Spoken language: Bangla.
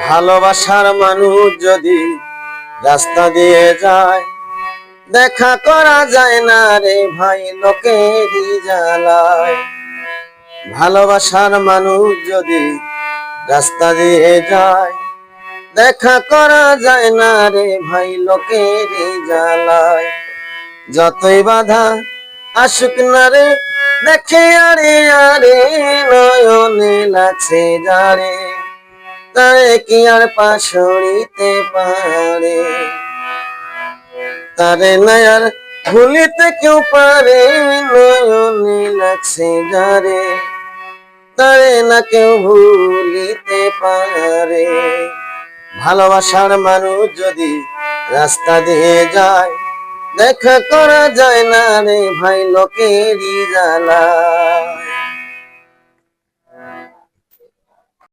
ভালোবাসার মানুষ যদি রাস্তা দিয়ে যায়, দেখা করা যায় না রে ভাই লোকেরই জ্বালায়। ভালোবাসার মানুষ যদি রাস্তা দিয়ে যায়, দেখা করা যায় না রে ভাই লোকেরই জ্বালায়। যতই বাধা আসুক না রে, দেখে আরে আরে নয়নে লাগছে যারে, তারে কি আর পাশরিতে পারে, তারে না আর ভুলিতে কেউ পারে। নয়নে লাগছে যারে, তারে না কেউ ভুলিতে পারে। ভালোবাসার মানুষ যদি রাস্তা দিয়ে যায়, দেখা করা যায় না রে ভাই লোকেরই জ্বালায়।